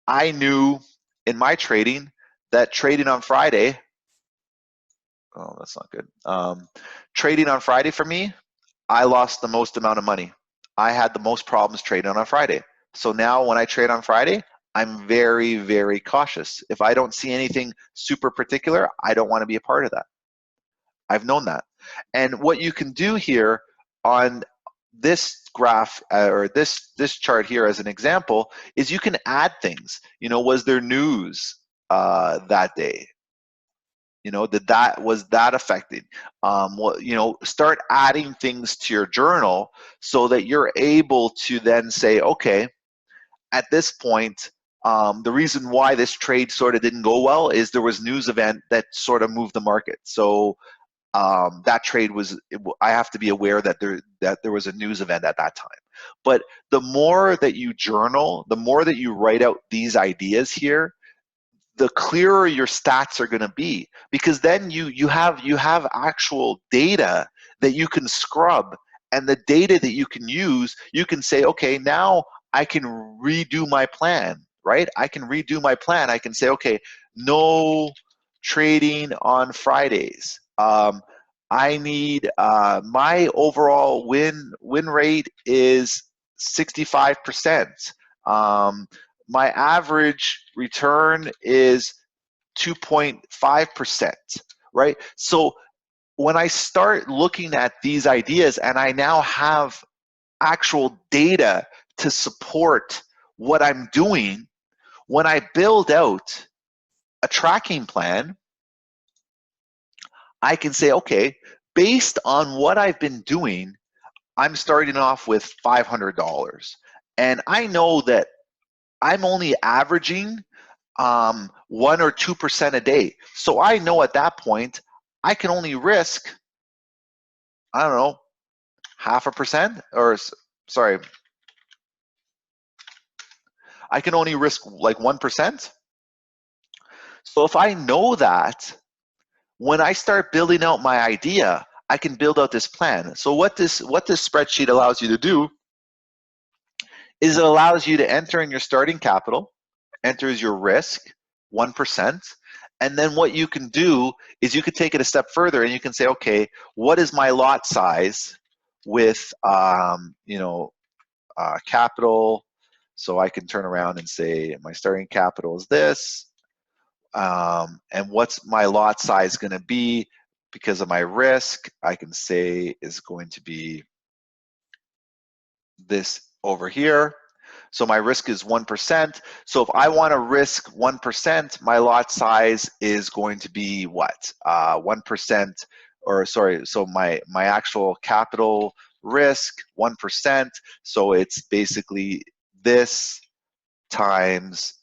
I knew in my trading that trading on Friday, oh, that's not good. Trading on Friday for me, I lost the most amount of money. I had the most problems trading on Friday. So now when I trade on Friday, I'm very, very cautious. If I don't see anything super particular, I don't want to be a part of that. I've known that. And what you can do here on this graph or this chart here as an example is you can add things. You know, was there news that day? You know, was that affected? Well, you know, start adding things to your journal so that you're able to then say, okay, at this point, the reason why this trade sort of didn't go well is there was news event that sort of moved the market. So that trade was, I have to be aware that there was a news event at that time. But the more that you journal, the more that you write out these ideas here, the clearer your stats are going to be, because then you have actual data that you can scrub, and the data that you can use, you can say, okay, now I can redo my plan, right? I can redo my plan. I can say, okay, no trading on Fridays. I need my overall win rate is 65%. My average return is 2.5%, right? So when I start looking at these ideas and I now have actual data to support what I'm doing, when I build out a tracking plan, I can say, okay, based on what I've been doing, I'm starting off with $500. And I know that I'm only averaging 1 or 2% a day. So I know at that point, I can only risk, I don't know, 0.5%, or sorry, I can only risk like 1%. So if I know that, when I start building out my idea, I can build out this plan. So what this spreadsheet allows you to do is it allows you to enter in your starting capital, enters your risk, 1%, and then what you can do is you could take it a step further and you can say, okay, what is my lot size with capital? So I can turn around and say my starting capital is this, and what's my lot size going to be because of my risk? I can say is going to be this over here. So my risk is 1%. So if I want to risk 1%, my lot size is going to be what? 1%, or sorry, so my actual capital risk, 1%. So it's basically this times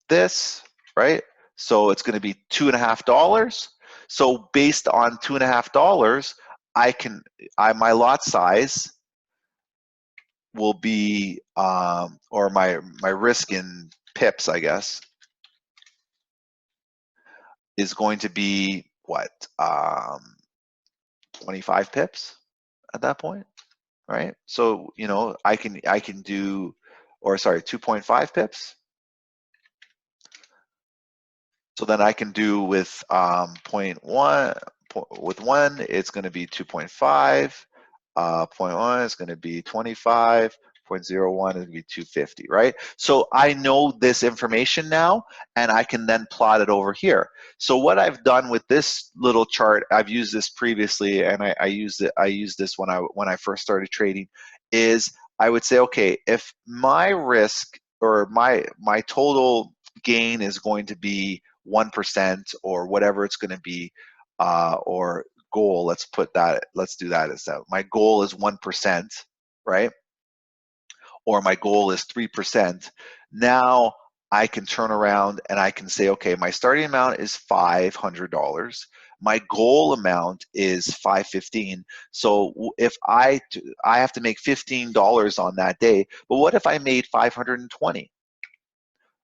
this, right? So it's going to be $2.50. So based on $2.50, my lot size will be, or my risk in pips, I guess, is going to be what, 25 pips at that point, right? So you know I can do, or sorry, 2.5 pips. So then I can do with 0.1, with 1, it's going to be 2.5. 0.1 is going to be 25. 0.01 is going to be 250, right? So I know this information now, and I can then plot it over here. So what I've done with this little chart, I've used this previously, and I used this when I first started trading, is I would say, okay, if my risk or my total gain is going to be 1% or whatever it's going to be, or goal, let's do that as that. My goal is 1%, right? Or my goal is 3%. Now I can turn around and I can say, okay, my starting amount is $500. My goal amount is $515. So if I have to make $15 on that day, but what if I made 520,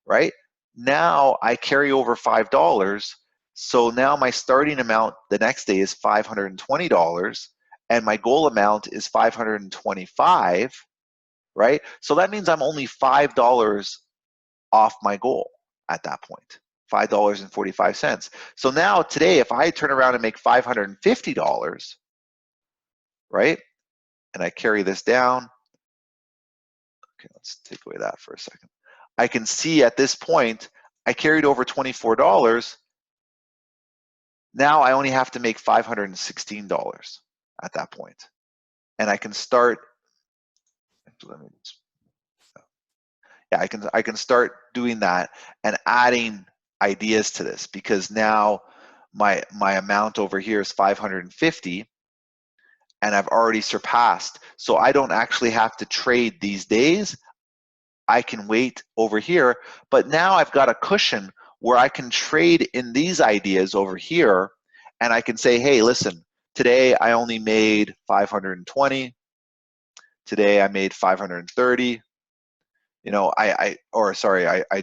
right? Now I carry over $5. So now my starting amount the next day is $520, and my goal amount is $525. right? So that means I'm only $5 off my goal at that point, $5.45. So now today, if I turn around and make $550, right, and I carry this down, okay, let's take away that for a second. I can see at this point, I carried over $24. Now I only have to make $516 at that point. And I can start, yeah, I can start doing that and adding ideas to this, because now my amount over here is 550 and I've already surpassed. So I don't actually have to trade these days. I can wait over here, but now I've got a cushion where I can trade in these ideas over here, and I can say, hey, listen, today I only made 520. Today I made 530. You know, I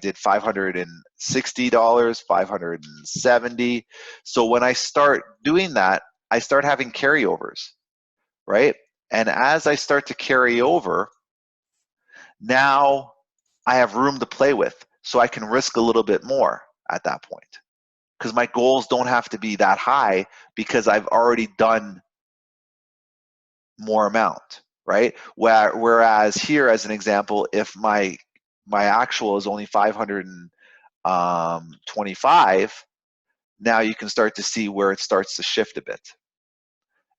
did $560, 570. So when I start doing that, I start having carryovers, right? And as I start to carry over, now I have room to play with, so I can risk a little bit more at that point, because my goals don't have to be that high because I've already done more amount, right? Whereas here, as an example, if my actual is only 525, now you can start to see where it starts to shift a bit.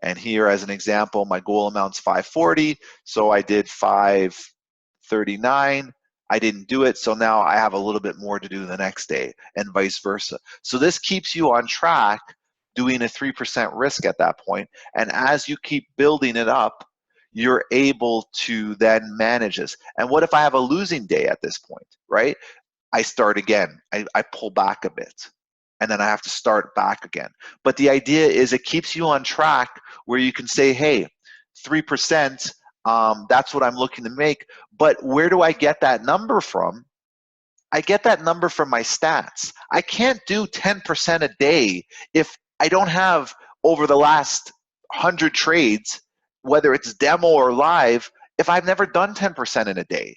And here, as an example, my goal amount's 540, so I did 539. I didn't do it, so now I have a little bit more to do the next day, and vice versa. So this keeps you on track, doing a 3% risk at that point, and as you keep building it up, you're able to then manage this. And what if I have a losing day at this point, right? I start again. I pull back a bit, and then I have to start back again. But the idea is it keeps you on track where you can say, hey, 3%, that's what I'm looking to make. But where do I get that number from? I get that number from my stats. I can't do 10% a day if I don't have, over the last 100 trades, whether it's demo or live, if I've never done 10% in a day.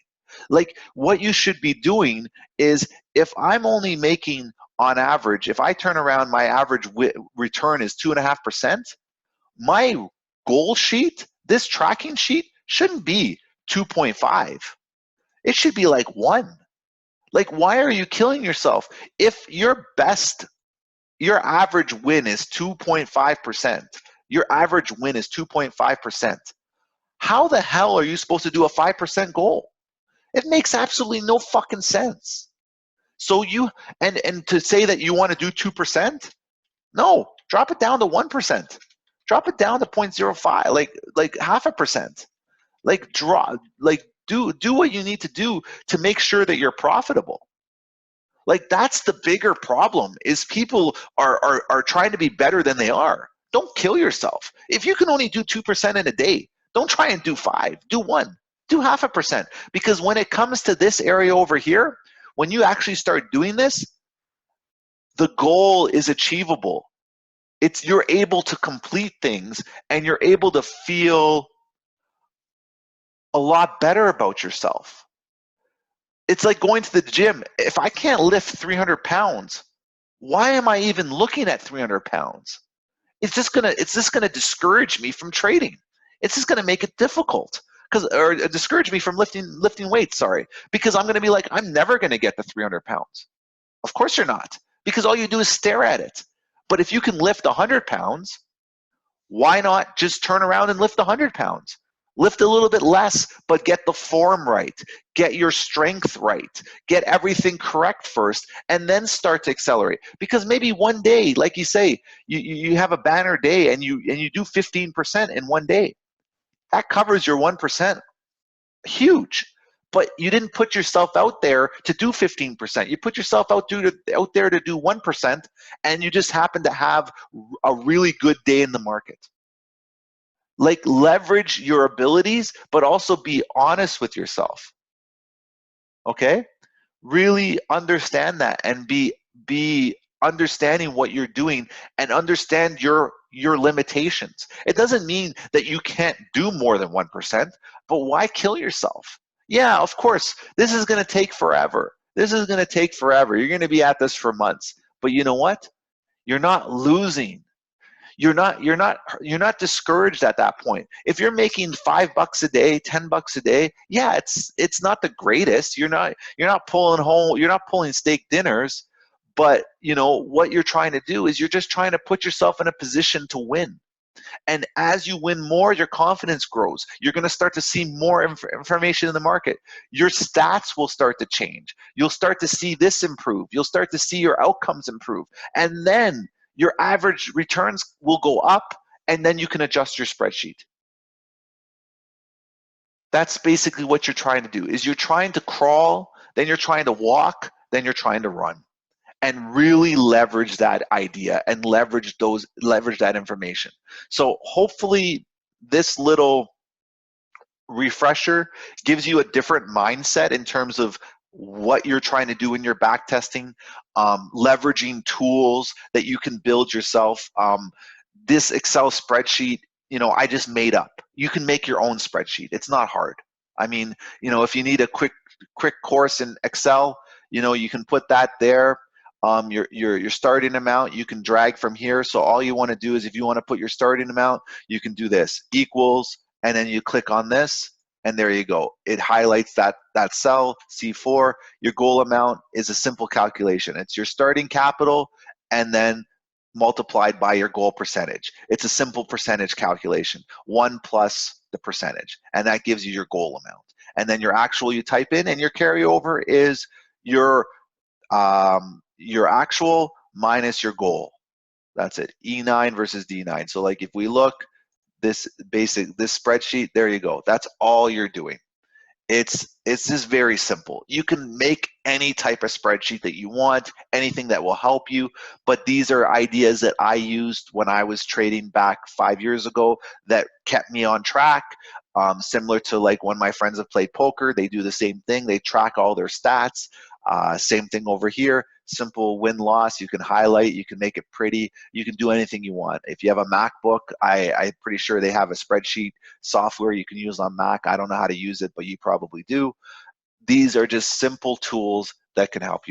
Like, what you should be doing is, if I'm only making, on average, if I turn around, my average return is 2.5%, my goal sheet, this tracking sheet, shouldn't be 2.5. It should be like 1. Like, why are you killing yourself? If your average win is 2.5%, your average win is 2.5%, how the hell are you supposed to do a 5% goal? It makes absolutely no fucking sense. So and to say that you want to do 2%, no, drop it down to 1%. Drop it down to 0.05, like 0.5%. Do what you need to do to make sure that you're profitable. Like, that's the bigger problem, is people are trying to be better than they are. Don't kill yourself. If you can only do 2% in a day, don't try and do 5. Do 1. Do 0.5%. Because when it comes to this area over here, when you actually start doing this, the goal is achievable. You're able to complete things, and you're able to feel a lot better about yourself. It's like going to the gym. If I can't lift 300 pounds, why am I even looking at 300 pounds? It's just gonna discourage me from trading. It's just gonna make it difficult, or discourage me from lifting weights. Sorry, because I'm gonna be like, I'm never gonna get the 300 pounds. Of course you're not, because all you do is stare at it. But if you can lift 100 pounds, why not just turn around and lift 100 pounds? Lift a little bit less, but get the form right. Get your strength right. Get everything correct first, and then start to accelerate. Because maybe one day, like you say, you have a banner day and you do 15% in one day. That covers your 1%. Huge. But you didn't put yourself out there to do 15%. You put yourself out there to do 1%, and you just happen to have a really good day in the market. Like, leverage your abilities, but also be honest with yourself. Okay? Really understand that, and be understanding what you're doing, and understand your limitations. It doesn't mean that you can't do more than 1%, but why kill yourself? Yeah, of course. This is going to take forever. This is going to take forever. You're going to be at this for months. But you know what? You're not losing. You're not discouraged at that point. If you're making $5 a day, $10 a day, yeah, it's not the greatest. You're not pulling steak dinners, but what you're trying to do is you're just trying to put yourself in a position to win. And as you win more, your confidence grows. You're going to start to see more information in the market. Your stats will start to change. You'll start to see this improve. You'll start to see your outcomes improve. And then your average returns will go up, and then you can adjust your spreadsheet. That's basically what you're trying to do. Is you're trying to crawl, then you're trying to walk, then you're trying to run, and really leverage that idea and leverage that information. So hopefully this little refresher gives you a different mindset in terms of what you're trying to do in your back testing, leveraging tools that you can build yourself. This Excel spreadsheet, I just made up. You can make your own spreadsheet. It's not hard. I mean, if you need a quick course in Excel, you can put that there. Your starting amount, you can drag from here. So all you want to do is, if you want to put your starting amount, you can do this, equals, and then you click on this, and there you go. It highlights that cell, C4. Your goal amount is a simple calculation. It's your starting capital and then multiplied by your goal percentage. It's a simple percentage calculation, 1 plus the percentage, and that gives you your goal amount. And then your actual you type in, and your carryover is your actual minus your goal. That's it, E9 versus D9. So like if we look, this spreadsheet, there you go. That's all you're doing. It's just very simple. You can make any type of spreadsheet that you want, anything that will help you, but these are ideas that I used when I was trading back 5 years ago that kept me on track. Similar to like when my friends have played poker, they do the same thing. They track all their stats. Same thing over here. Simple win-loss. You can highlight. You can make it pretty. You can do anything you want. If you have a MacBook, I'm pretty sure they have a spreadsheet software you can use on Mac. I don't know how to use it, but you probably do. These are just simple tools that can help you.